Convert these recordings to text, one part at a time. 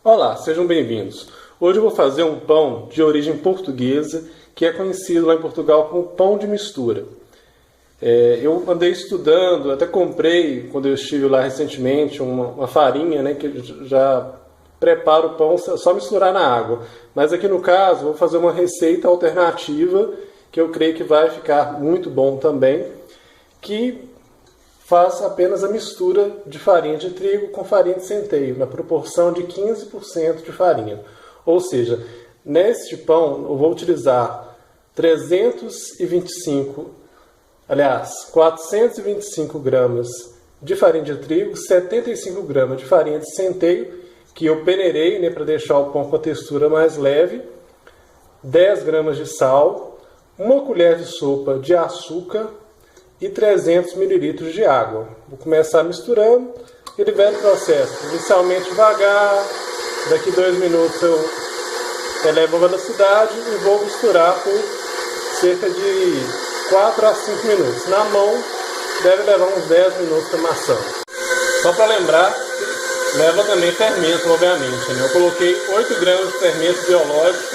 Olá, sejam bem-vindos. Hoje eu vou fazer um pão de origem portuguesa, que é conhecido lá em Portugal como pão de mistura. Eu andei estudando, até comprei, quando eu estive lá recentemente, uma farinha, né, que já prepara o pão só misturar na água. Mas aqui no caso, vou fazer uma receita alternativa, que eu creio que vai ficar muito bom também, que faça apenas a mistura de farinha de trigo com farinha de centeio, na proporção de 15% de farinha. Ou seja, neste pão eu vou utilizar 425 gramas de farinha de trigo, 75 gramas de farinha de centeio, que eu peneirei, né, para deixar o pão com a textura mais leve, 10 gramas de sal, 1 colher de sopa de açúcar, e 300 ml de água. Vou começar misturando, aquele velho processo. Inicialmente devagar, daqui 2 minutos eu elevo a velocidade e vou misturar por cerca de 4 a 5 minutos. Na mão, deve levar uns 10 minutos para maçã. Só para lembrar, leva também fermento, obviamente, né? Eu coloquei 8 gramas de fermento biológico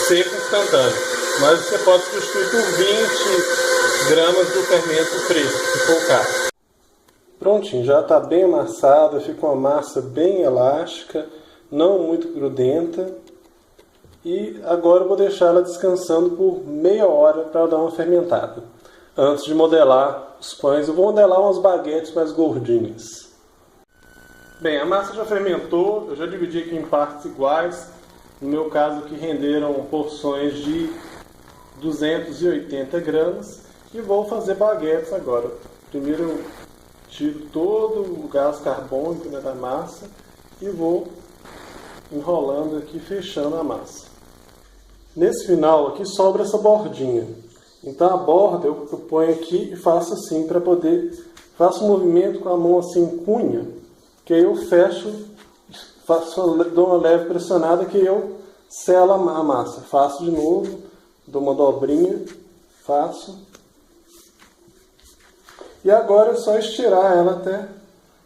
seco instantâneo, mas você pode substituir por 20 gramas do fermento fresco, se for o caso. Prontinho, já está bem amassado, fica uma massa bem elástica, não muito grudenta. E agora eu vou deixar ela descansando por meia hora para dar uma fermentada. Antes de modelar os pães, eu vou modelar umas baguetes mais gordinhas. Bem, a massa já fermentou, eu já dividi aqui em partes iguais. No meu caso aqui renderam porções de 280 gramas. E vou fazer baguetes agora. Primeiro eu tiro todo o gás carbônico, né, da massa e vou enrolando aqui, fechando a massa. Nesse final aqui sobra essa bordinha. Então a borda eu ponho aqui e faço assim para poder... Faço um movimento com a mão assim, cunha, que aí eu fecho, dou uma leve pressionada que eu selo a massa. Faço de novo, dou uma dobrinha, faço... E agora é só estirar ela até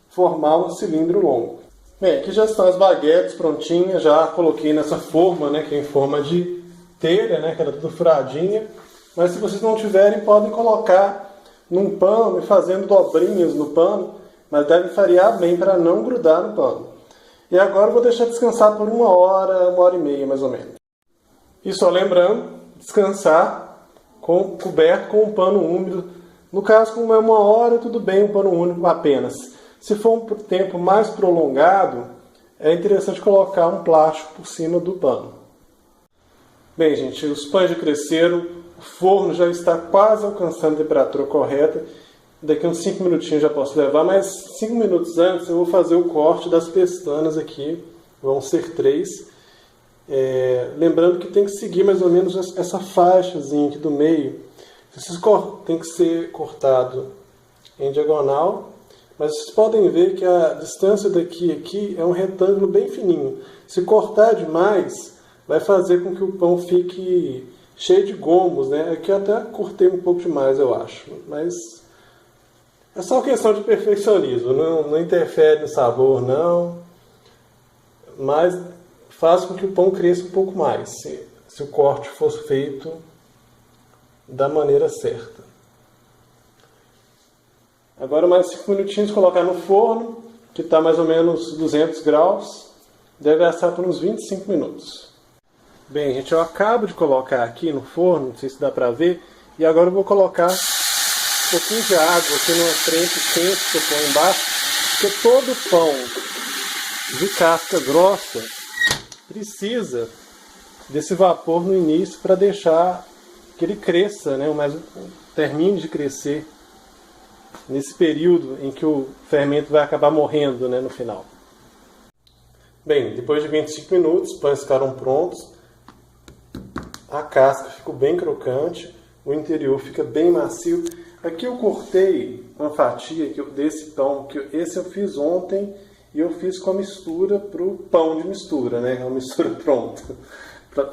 formar um cilindro longo. Bem, aqui já estão as baguetes prontinhas, já coloquei nessa forma, né, que é em forma de telha, né, que era tudo furadinha. Mas se vocês não tiverem, podem colocar num pano e fazendo dobrinhas no pano, mas deve variar bem para não grudar no pano. E agora eu vou deixar descansar por 1 hora e meia mais ou menos. E só lembrando, descansar coberto com um pano úmido. No caso, como é 1 hora, tudo bem, um pano úmido apenas. Se for um tempo mais prolongado, é interessante colocar um plástico por cima do pano. Bem, gente, os pães já cresceram, o forno já está quase alcançando a temperatura correta. Daqui uns 5 minutinhos já posso levar, mas 5 minutos antes eu vou fazer o corte das pestanas aqui, vão ser 3. Lembrando que tem que seguir mais ou menos essa faixazinha aqui do meio. Tem que ser cortado em diagonal, mas vocês podem ver que a distância daqui a aqui é um retângulo bem fininho. Se cortar demais, vai fazer com que o pão fique cheio de gomos, né? Aqui eu até cortei um pouco demais, eu acho, mas é só questão de perfeccionismo, não interfere no sabor, não, mas faz com que o pão cresça um pouco mais, se o corte for feito da maneira certa. Agora mais 5 minutinhos, colocar no forno, que está mais ou menos 200 graus, deve assar por uns 25 minutos. Bem, gente, eu acabo de colocar aqui no forno, não sei se dá para ver, e agora eu vou colocar um pouquinho de água aqui numa frente quente que eu ponho embaixo, porque todo pão de casca grossa precisa desse vapor no início para deixar que ele cresça, né, mas termine de crescer nesse período em que o fermento vai acabar morrendo, né, no final. Bem, depois de 25 minutos, os pães ficaram prontos. A casca ficou bem crocante, o interior fica bem macio. Aqui eu cortei uma fatia desse pão, esse eu fiz ontem e eu fiz com a mistura para o pão de mistura, né, uma mistura pronta.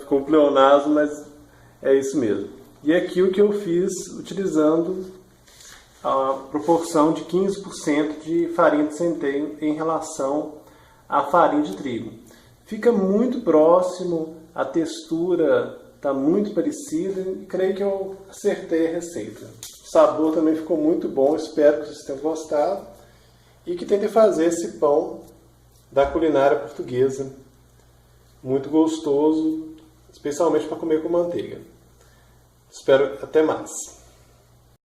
Ficou um pleonasmo, mas é isso mesmo. E aqui o que eu fiz utilizando a proporção de 15% de farinha de centeio em relação à farinha de trigo. Fica muito próximo, a textura está muito parecida e creio que eu acertei a receita. O sabor também ficou muito bom, espero que vocês tenham gostado e que tentem fazer esse pão da culinária portuguesa. Muito gostoso, especialmente para comer com manteiga. Espero até mais.